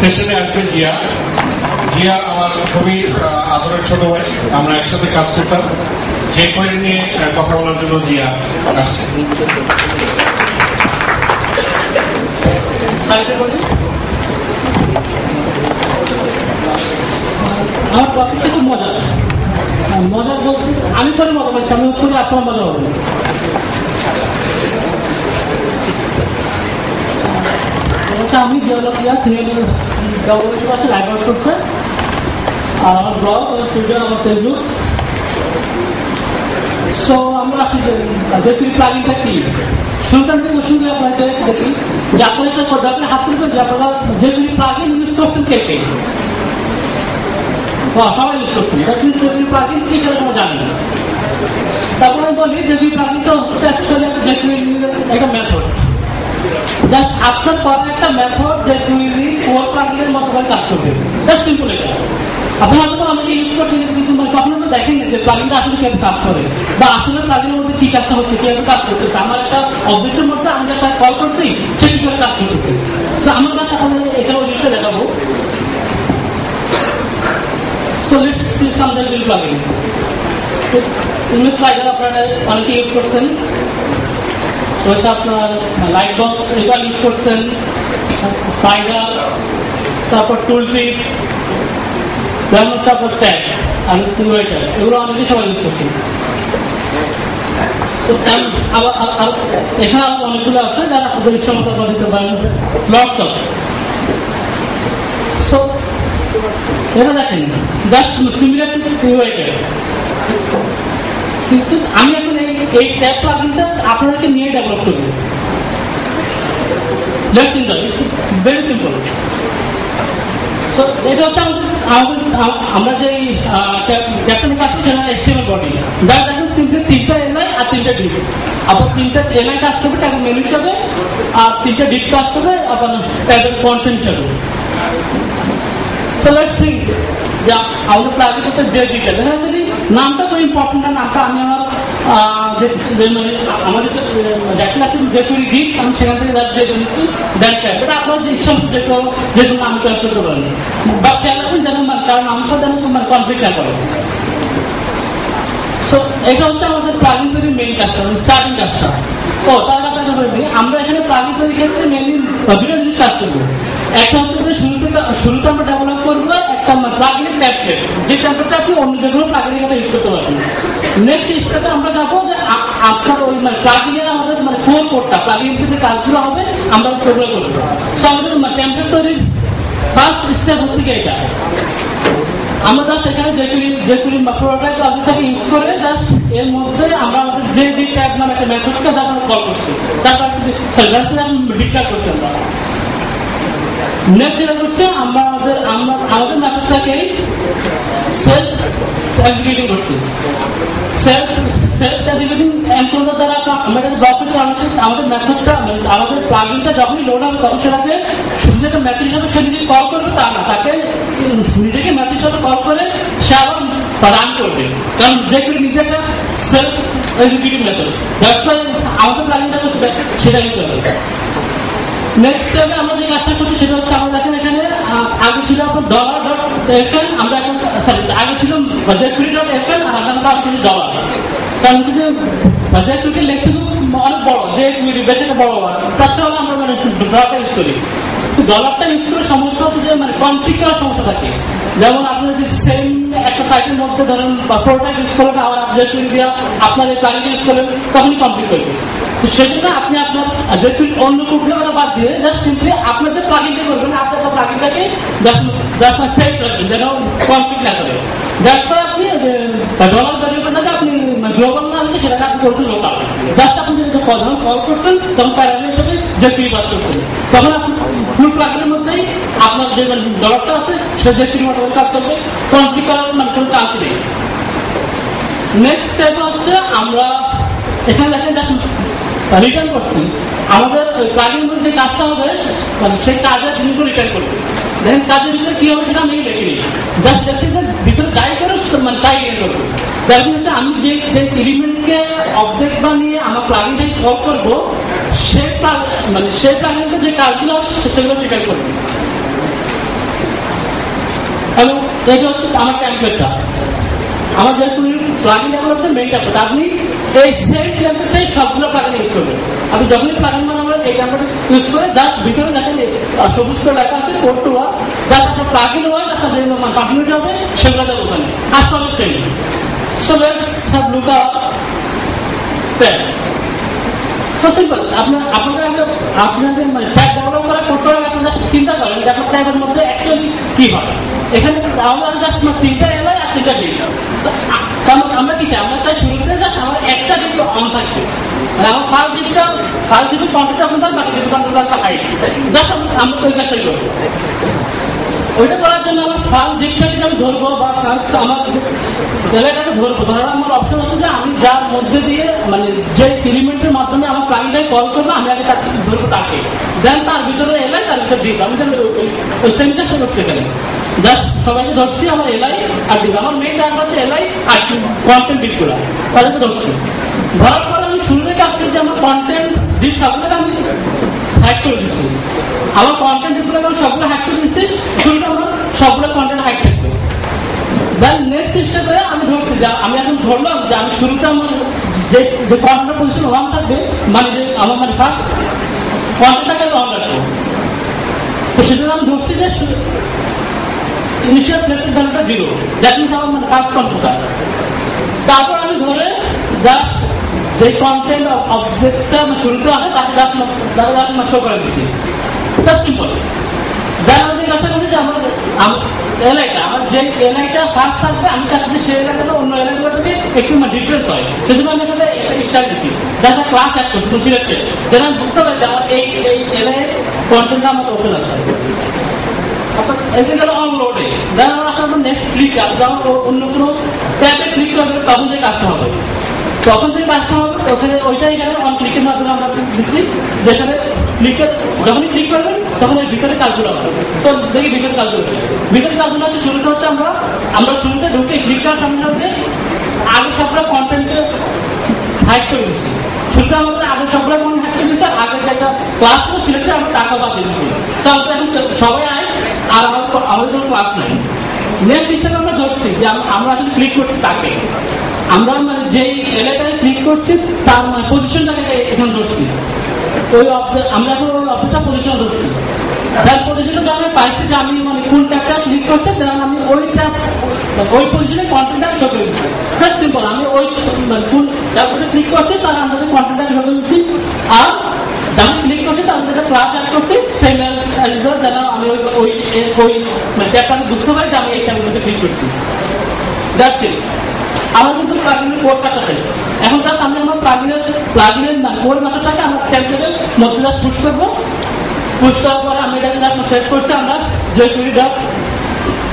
সেশনে আসবে জিয়া। জিয়া আমার খুবই আদরের ছোট ভাই, আমরা একসাথে কাজ করতাম। যে কোয়েরি নিয়ে কথা বলার জন্য জিয়া আসছে। আমার টপিকটা খুব মজার বলতে আমি করে মজা পাইছি, আমি করে আপনার মজা হবে। আমি জিওলজিয়া সিনিয়র আছে লাইব্রেরি করছে, আর আমার ব্লগ, আমার টুইটার, আমার ফেসবুক। সো আমরা জেপির প্লাগিংটা কি শুনতাম থেকে শুনলে আপনাকে দেখি যে আপনার একটা কথা আপনি হাত তুলবেন যে আপনারা জেপির প্লাগিং ইউজ করছেন কে কে, সবাই ইউজ করছেন। জেপির প্লাগিং কি করে আমরা জানি না। তারপরে আমি বলি জেপির প্লাগিংটা হচ্ছে অ্যাকচুয়ালি একটা মেথড, জাস্ট আপনার পরে একটা মেথড যে কুইরি কোর প্লাগিনের মতো করে কাজ করবে। জাস্ট সিম্পল এটা। আপনি হয়তো আমাকে ইউজ করছেন কিন্তু কখনো তো দেখেন যে প্লাগিনটা আসলে কিভাবে কাজ করে বা আসলে প্লাগিনের মধ্যে কি কাজটা হচ্ছে, কিভাবে কাজ করতেছে। আমার একটা অবজেক্টের মধ্যে আমি একটা কল করছি, সে কি করে কাজ করতেছে। তো আমার কাছে আপনাদের এখানে ওই জিনিসটা দেখাবো। সো লেটস সি সাম জেপির প্লাগিন। ইমেজ স্লাইডার আপনারা অনেকে ইউজ করছেন, রয়েছে আপনার লাইট বক্স, এটা ইউজ করছেন, স্লাইডার, তারপর টুল টিপ, যেমন হচ্ছে আপনার ট্যাগ আর ওয়েটার, এগুলো অনেকেই সবাই ইউজ করছেন। এখানে আরো অনেকগুলো আছে যারা আপনাদের ইচ্ছা মতো আপনার দিতে পারেন। Lots of. সো এটা দেখেন জাস্ট সিমিলার টু ওয়েটার, কিন্তু আমি এখন এই ট্যাব প্লাগইনটা আপনাদেরকে নিয়ে ডেভেলপ করি। Let's enjoy, it's very simple. So এটা হচ্ছে আমরা যে ট্যাবটা কাজ করছি সেটা HTML বডি, যারা দেখেন সিম্পলি 3টা এলআই আর 3টা ডিপ। আবার 3টা এলআই কাজ করবে ট্যাগ মেনু হিসাবে, আর 3টা ডিপ কাজ করবে আবার ট্যাগের কন্টেন্ট হিসাবে। সো লেটস সি যে আমাদের প্লাগইন হচ্ছে যে ডিটেল, এটা যদি নামটা তো ইম্পর্টেন্ট না। নামটা আমি আমার আমাদের যে তৈরি দিক আমি সেখান থেকে যে জেনেছি দেখেন, এটা আপনার যে ইচ্ছা মতো যে কোনো নাম চয়েস করতে পারেন বা খেয়াল রাখবেন যেন কারণ নামটা যেন তোমার কনফ্লিক্ট না করে। সো এটা হচ্ছে আমাদের প্লাগইন তৈরির মেইন কাজটা, স্টার্টিং কাজটা। ও তার আপনাকে বলে দিই, আমরা এখানে প্লাগইন তৈরি ক্ষেত্রে মেইনলি দুটো জিনিস কাজ করবো। একটা হচ্ছে শুরুতে আমরা ডেভেলপ করবো একটা প্লাগইনের টেমপ্লেট, যে টেমপ্লেটটা আপনি অন্য যে কোনো প্লাগইনের সাথে ইউজ করতে পারবেন। নেক্সট স্টেপে আমরা যাবো যে আপনার ওই প্লাগইনের আমাদের কোর কোডটা প্লাগইন যে কাজগুলো হবে আমরা সেগুলো করবো। সো আমাদের টেমপ্লেট তৈরির ফার্স্ট স্টেপ হচ্ছে কি এটা, আমরা সেখানে যেগুলি প্রোটোটাইপ অবজেক্টটাকে ইউজ করে জাস্ট এর মধ্যে আমরা আমাদের যে ট্যাগ নামে একটা মেথডকে যা আমরা কল করছি তারপর ডিক্লেয়ার করছি। আমরা নেক্সট যেটা করছে আমরা আমাদের মেথডটাকেই সেলফ এক্সিকিউটিং করছি। সেলফ এক্সিকিউটিং এনকোডার দ্বারা আমরা ব্লক করছি আমাদের মেথডটা আমাদের প্লাগইনটা যখনই লোড হবে তখন সেটাকে শুধু একটা মেথড হিসাবে সে নিজে কল করবে তা না, তাকে নিজেকে মেথড হিসাবে কল করে সে আবার রান করবে, কারণ যেগুলি নিজে একটা self executing method. That's why আমাদের প্লাগইনটা সেটা নিতে হবে। নেক্সট স্টেপে আমরা যে কাজটা করছি সেটা হচ্ছে আমরা দেখেন এখানে আগে ছিল আপনার $.fn, আমরা এখন সরি আগে ছিল jQuery.fn আর এখন কাজ ছিল $, কারণ হচ্ছে যে jQuery লিখতে অনেক বড়, যে কুইরি বেশ একটা বড় তার চেয়ে আমরা ডলারটা ইউজ করি। তো ডলারটা ইউজ করে সমস্যা হচ্ছে যে কনফ্লিক্ট করার সমস্যা থাকে। যেমন আপনি যদি সেম একটা সাইটের মধ্যে ধরেন প্রোটোটাইপ ইউজ করলেন আবার jQuery দিয়ে আপনার এই প্লাগইন ইউজ করলেন তখনই কমপ্লিট করবে। তো সেজন্য আপনি আপনার jQuery অন্য কোডগুলো বাদ দিয়ে জাস্ট সিম্পলি আপনার যে প্লাগইনটা করবেন আপনার প্লাগইনটাকে আপনার সেভ রাখবেন যেন কনফ্লিক্ট না করে। দ্যাটস ওয়াই আপনি ডলার ভ্যারিয়েবলটাকে আপনি গ্লোবাল না হলে সেটাকে আপনি করছেন লোকাল। জাস্ট আপনি যদি যখন কল করছেন তখন প্যারামিটার হিসেবে jQuery পাস করছেন, তখন আপনি ফুল প্লাগইনের মধ্যেই আপনার যে ডলারটা আছে সেটা jQuery মতো কাজ করবে, কনফ্লিক্ট করার কোনো চান্স নেই। নেক্সট স্টেপ হচ্ছে আমরা এখানে দেখেন রিটার্ন করছি আমাদের প্লাগইন যে কাজটা হবে সেই কাজের জিনিসগুলো রিটার্ন করবে। দেখেন কাজের ভিতরে কি হবে সেটা আমি দেখিনি, জাস্ট দেখছি যে ভিতরে যাই করে তাই রিটার্ন করবো। তার হচ্ছে আমি যে এলিমেন্টকে অবজেক্ট বানিয়ে আমার প্লাগইনটাকে কল করবো সেই প্লাগইনকে যে কাজগুলো আছে সেগুলো রিটার্ন করবে। এবং এটা হচ্ছে আমার টেমপ্লেটটা, আমার যেহেতু প্লাগিন ডেভেলপমেন্ট মেইন টেমপ্লেট, আপনি এই সেম টেমপ্লেটটাই সবগুলো প্লাগিন ইউজ করবেন। আপনি যখনই প্লাগিন মানে আমরা এই টেমপ্লেট ইউজ করে জাস্ট ভিতরে দেখেন সবুজ করে লেখা আছে কোড টু ওয়ার্ক, জাস্ট আপনার প্লাগিন ওয়ার্ক আপনার যে কন্টিনিউটি হবে সেগুলো দেবো ওখানে, আর সবই same. So let's have look up pad. So simple, আপনাদের মানে প্যাড ডেভেলপ করা কোড করা আপনারা চিন্তা করেন যে আপনার প্যাডের মধ্যে অ্যাকচুয়ালি কি হয়। এখানে আমরা জাস্ট তিনটা এলাই আর তিনটা ডিট, কারণ আমরা কি চাই, আমরা চাই শুরুতে জাস্ট আমার একটা ডিট অন থাকবে, মানে আমার ফার্স্ট ডিট কন্ট্রোল আপনার থাকবে, বাকি ডিট কন্ট্রোল থাকবে হাইট, জাস্ট আমরা ওই কাজটাই করবো। ওইটা করার জন্য আমার ফার্স্ট ডিটটাকে আমি ধরবো বা ফার্স্ট আমার এলাকাটাকে ধরবো, ধরার আমার অপশন হচ্ছে যে আমি যার মধ্যে দিয়ে মানে যে এলিমেন্টের মাধ্যমে আমার প্লাগিনটাকে কল করবো আমি আগে তাকে ধরবো, তাকে দেন তার ভিতরে এলাই তার ভিতরে দিব, আমি ওই সেমটা সে করছি এখানে জাস্ট সবাইকে ধরছি আমার এলাই আর দিব। আমার মেইন টার্ম হচ্ছে এলাই আর কন্টেন্ট ডিট করা, তাদেরকে ধরছি। ধরার পরে আমি শুরুতে কাজ করছি আমার কন্টেন্ট ডিট থাকলে আমি হ্যাক করে দিচ্ছি, আমার কন্টেন্ট ডিট করে আমি সবগুলো হ্যাক করে দিচ্ছি, শুরুতে আমার সবগুলো কন্টেন্ট হ্যাক থাকবে। দেন নেক্সট হিসেবে আমি ধরছি যে আমি এখন ধরলাম যে আমি শুরুতে আমার যে কন্টেন্ট পজিশন ওয়ান থাকবে, মানে যে আমার মানে ফার্স্ট কন্টেন্টটাকে অন রাখবো, তো সেজন্য আমি ধরছি যে ইনিশিয়াল সিলেক্টেড ভ্যালুটা 0, দ্যাট মিনস আমার মানে ফার্স্ট কন্টেন্টটা। তারপর আমি ধরে জাস্ট যে কন্টেন্ট অবজেক্টটা শুরুতে আসে তাকে জাস্ট শো করে দিচ্ছি, জাস্ট সিম্পল। দেন আমি আশা করি যে আমার এলাকাটা আমার যে এলাকাটা ফার্স্ট থাকবে আমি চাচ্ছি সেই এলাকাটা অন্য এলাকাগুলো থেকে একটু ডিফারেন্স হয়, সেজন্য আমি এখানে স্টাইল দিচ্ছি, দেখা ক্লাস অ্যাড করছি সিলেক্টেড, যেন আমি বুঝতে পারি যে আমার এই এলাকায় কন্টেন্টটা আমার ওপেন আছে। অনলোডে দেন আমার আসলে নেক্সট ক্লিক যখন অন্য কোনো ট্যাবে ক্লিক করবে তখন যে কাজটা হবে, তখন যে কাজটা হবে ওখানে ওইটাই এখানে অন ক্লিকের মাধ্যমে আমরা দিচ্ছি, যেখানে ক্লিকের যখনই ক্লিক করবেন তখন এর ভিতরে কাজগুলো হবে। সো দেখি ভিতরে কাজগুলো হচ্ছে শুরুতে হচ্ছে আমরা শুরুতে ঢুকে ক্লিক করার সামনে সাথে আগে সবগুলো কন্টেন্টকে হাইড করে দিচ্ছি, শুরুতে আমাদের আগে সবগুলো কন্টেন্ট হাইড করে দিচ্ছি, আগে যে একটা ক্লাস ছিল সিলেক্টে আমরা টাকা বাদ দিয়ে দিচ্ছি, এখন সবাই আয় আর আমাদের কোনো ক্লাস নেই। নেক্সট হিসেবে আমরা ধরছি যে আমরা আসলে ক্লিক করছি তাকে, আমরা মানে যেই এলাকায় ক্লিক করছি তার মানে পজিশনটাকে এখানে ধরছি, ওই আমরা এখন ওই অবজেক্টটা পজিশন ধরছি, তার পজিশনটা আমি পাইছি যে আমি মানে কোন ট্যাবটা ক্লিক করছি, তাহলে আমি ওই পজিশনে কন্টেন্টটাকে শো করে দিচ্ছি, জাস্ট সিম্পল। আমি ওই মানে কোন ট্যাবটা ক্লিক করছি তার আমরা কন্টেন্টটাকে শো করে দিচ্ছি, আর যখন ক্লিক করছি তার যেটা ক্লাস অ্যাড করছি সেম যেন আমি ওই ট্যাবটাকে বুঝতে পারি যে আমি এই ট্যাবের মধ্যে ক্লিক করছি, দ্যাটস ইট। আমার কিন্তু প্লাগিনের কোড কাটাতে এখন জাস্ট আমি আমার প্লাগিনের না কোড মেথডটাকে আমার টেমপ্লেটের মধ্যে জাস্ট পুশ করবো, পুশ করার পরে আমি এটাকে জাস্ট সেট করছি আমরা জয়পুরি ডট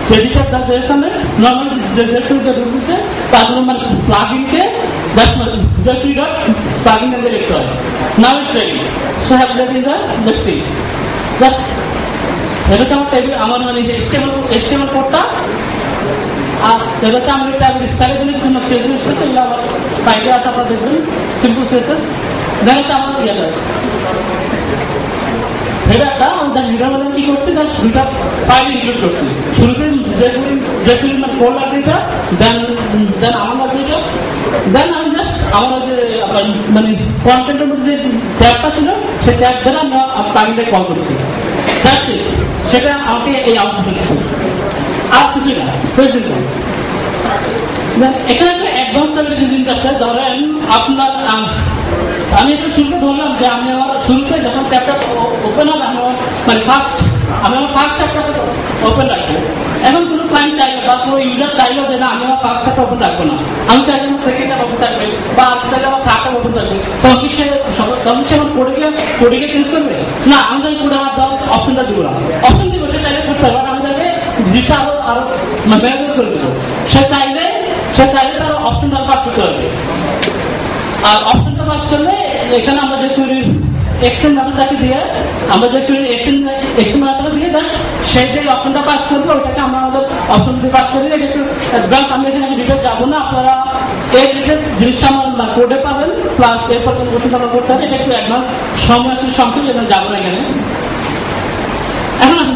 যেদিকে যেখানে নর্মাল জয়পুরি যে ঢুকছে তারপরে মানে প্লাগিনকে জাস্ট জয়পুরি ডট প্লাগিন এর লিখতে হয়। Now it's ready, so have read in the let's see just এটা হচ্ছে আমার টেবিল আমার মানে HTML কোডটা, আর এটা হচ্ছে আমি স্টাইলের জন্য সিএসএস হচ্ছে এগুলো আমার সাইডে আছে, আপনারা দেখবেন সিম্পল সিএসএস। দেখা যাচ্ছে আমার হেডারটা আমাদের হেডার মধ্যে কি করছি জাস্ট দুটা ফাইল ইনক্লুড করছি, শুরুতে যেগুলি মানে কোড লাইব্রেরিটা, দেন আমার লাইব্রেরিটা, দেন আমি জাস্ট আমার যে মানে কন্টেন্টের মধ্যে যে ট্যাবটা ছিল সেই ট্যাব দ্বারা আমরা প্লাগিনটাকে কল করছি, সেটা আমাকে এই আউটপুট দিচ্ছে, আর কিছু না। এখানে একটা অ্যাডভান্স লেভেলের জিনিস আছে, ধরেন আপনার আমি একটু শুরুতে ধরলাম যে আমি আমার শুরুতে যখন ট্যাবটা ওপেন হবে আমি আমার ফার্স্ট ট্যাবটাকে ওপেন রাখবো। এখন কোনো ক্লায়েন্ট চাইলো বা কোনো ইউজার চাইলো যে না আমি আমার ফার্স্ট ট্যাবটা ওপেন রাখবো না, আমি চাইলে আমার সেকেন্ড ট্যাব ওপেন থাকবে বা আমি চাইলে আমার থার্ড ট্যাব ওপেন থাকবে, তখন সে আমার কোডে চেঞ্জ করবে না, আমি তাই কোডে হাত দেওয়ার অপশনটা দিব না, অপশন দিব সে চাইলে করতে পারবে, আমি তাকে জিনিসটা আরো ব্যবহার করে দেবো, সে চাইলে তার অপশনটা পাস করতে পারবে। আর অপশনটা পাস করলে এখানে আমরা যে এক্সটেন্ড মেথডটাকে দিয়ে আমরা যে এক্সটেন্ড মেথডটা দিয়ে সেই যে অপশনটা পাস করবো ওইটাকে আমরা আমাদের অপশন দিয়ে পাস করি। এটা একটু অ্যাডভান্স, আমি এখানে ডিটেল যাবো না, আপনারা এই ডিটেল জিনিসটা আমার কোডে পাবেন, প্লাস এরপর কোন কোশ্চেন আমরা করতে হবে, এটা একটু অ্যাডভান্স সময় একটু সংক্ষেপ, এখানে যাবো না। এখানে এখন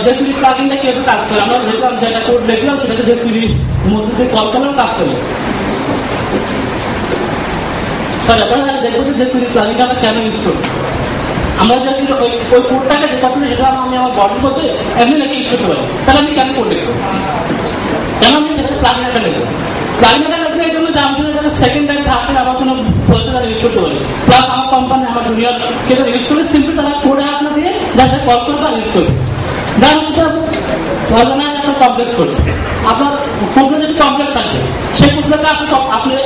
জেকুইরি প্লাগিনটা কিভাবে কাজ করে আমরা দেখলাম যেটা কোড দেখলাম সেটাতে জেকুইরি মধ্যে দিয়ে কল করলেও কাজ করে। স্যার আপনারা দেখবো যে জেকুইরি প্লাগিনটা আমরা কেন ইউজ করি। আমরা যদি ওই কোডটাকে যে কখনো যেটা আমি আমার বডির মধ্যে এমনি নাকি ইউজ করতে পারি, তাহলে আমি কেন কোড লিখবো, কেন আমি সেটাকে প্লাগিনটা লিখবো? প্লাগিনটা লিখলে এই জন্য যে আমি সেকেন্ড টাইম থার্ড টাইম আবার কোনো প্রসেসর ইউজ করতে পারি, প্লাস আমার কোম্পানি আমার জুনিয়র কেউ ইউজ করলে সিম্পলি তারা কোডে আপনার দিয়ে যাতে কল করবে আর ইউজ করবে। দেন হচ্ছে অর্গানাইজ একটা কমপ্লেক্স করবে, আপনার কোডটা যদি কমপ্লেক্স থাকবে সেই কোডটাকে আপনি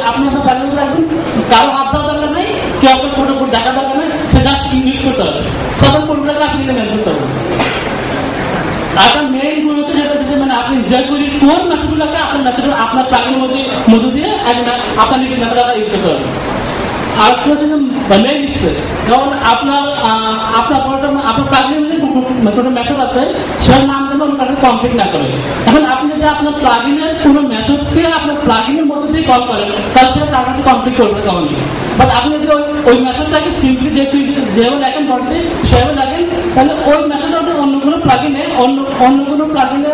আপনার প্যানেল রাখবেন, কারো হাত দেওয়া দরকার নেই, কেউ আপনার কোডের উপর দেখা দরকার নেই, সে জাস্ট ইউজ করতে হবে, সকল কোডটাকে আপনি ম্যানেজ করতে হবে। আপনার মেইন গুণ হচ্ছে যেটা হচ্ছে মানে আপনি জেকুইরির কোর মেথডগুলোকে আপনার মেথড আপনার প্লাগিনের মধ্যে দিয়ে আপনার নিজের মেথড ইউজ করতে হবে। আর একটা হচ্ছে মেইন স্পেস, যেমন আপনার প্লাগিনের মধ্যে কোনো মেথড আছে সেটার নাম যেন ওখানে কমপ্লিট না করে। এখন আপনি যদি আপনার প্লাগিনের কোনো মেথডকে আপনার প্লাগিনের মধ্যে দিয়ে কল করেন তাহলে সেটা তার কাছে কমপ্লিট করবে কখনই। বাট আপনি যদি ওই মেথডটাকে সিম্পলি যেভাবে লেখেন বলতে সেভাবে লেখেন, তাহলে ওই মেথডটা অন্য কোনো প্লাগিনে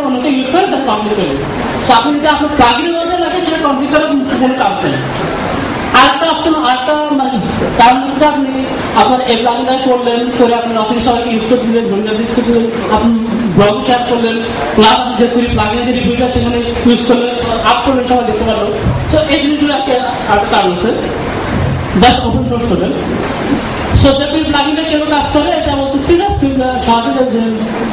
অন্যকে ইউজ করে তাহলে কমপ্লিট করবে। সো আপনি যদি আপনার প্লাগিনের মধ্যে লেখেন সেটা কমপ্লিট করার কোনো কাজ নেই। আরেকটা অপশন, আরেকটা মানে কারণ হচ্ছে আপনি আপনার এই প্লাগিনটা করলেন, করে আপনি অফিস সবাইকে ইউজ করতে দিলেন, জুনিয়র ইউজ করতে দিলেন, আপনি ব্লগ শেয়ার করলেন, প্লাস যে প্লাগিনের যে রিভিউটা সেখানে ইউজ করলেন, আপ করলেন, সবাই দেখতে পারলো। তো এই জিনিসগুলো একটা কারণ আছে জাস্ট ওপেন সোর্স করবেন। সো জেকুইরি প্লাগিনটা কেন কাজ করে এটা বলতেছি না, সহজে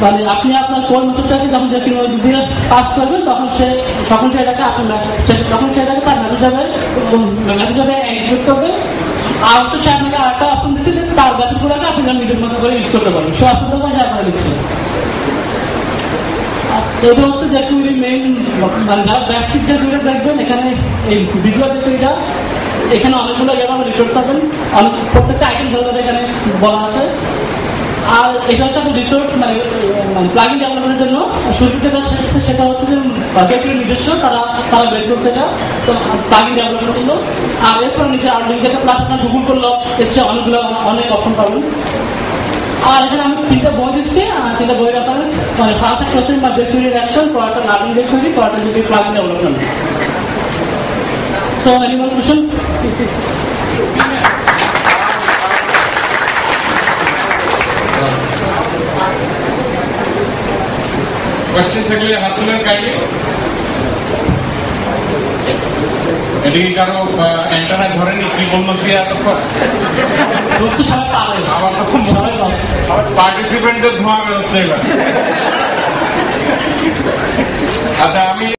মানে আপনি আপনার কোর মেথডটাকে যখন জেকুইরি মধ্যে দিয়ে পাস করবেন তখন সেটাকে তার মেথডে এক্সিকিউট করবে। আর হচ্ছে সে আপনাকে আরেকটা অপশন দিচ্ছে যে তার মেথডগুলোকে আপনি নিজের মতো করে ইউজ করতে পারবেন, সে আপনার কাছে আপনারা দিচ্ছে। এটা হচ্ছে জেকুইরি মেইন, মানে যারা বেসিক জেকুইরি দেখবেন এখানে এই ভিজুয়াল জেকুইরিটা এখানে অনেকগুলো যেভাবে রিসোর্স পাবেন, প্রত্যেকটা আইটেম ধরে ধরে এখানে বলা আছে। আর এটা হচ্ছে আপনার রিসোর্স মানে প্লাগিন ডেভেলপমেন্টের জন্য শুরু যেটা সেটা হচ্ছে যে জেকুইরি নিজস্ব তারা বের করছে এটা, তো প্লাগিন ডেভেলপমেন্টের জন্য। আর এরপর নিচে আর লিঙ্কে প্লাস আপনার গুগল করলো এসে অনেক অপশন পাবেন। আর এখানে আমি 3টা বই দিচ্ছি, 3টা বই রেফারেন্স, মানে ফার্স্ট একটা হচ্ছে জেকুইরি অ্যাকশন, পরেরটা লার্নিং জেকুইরি, পরেরটা jQuery plugin development. So, any more question? Question থাকলে হাত তুলেন কাইন্ডলি। এদিকে কারো অ্যান্টেনা ধরেনি, কি বললো সে এতক্ষণ? আমার তো পার্টিসিপেন্টের ধোঁয়া বেরোচ্ছে এবার। আচ্ছা, আমি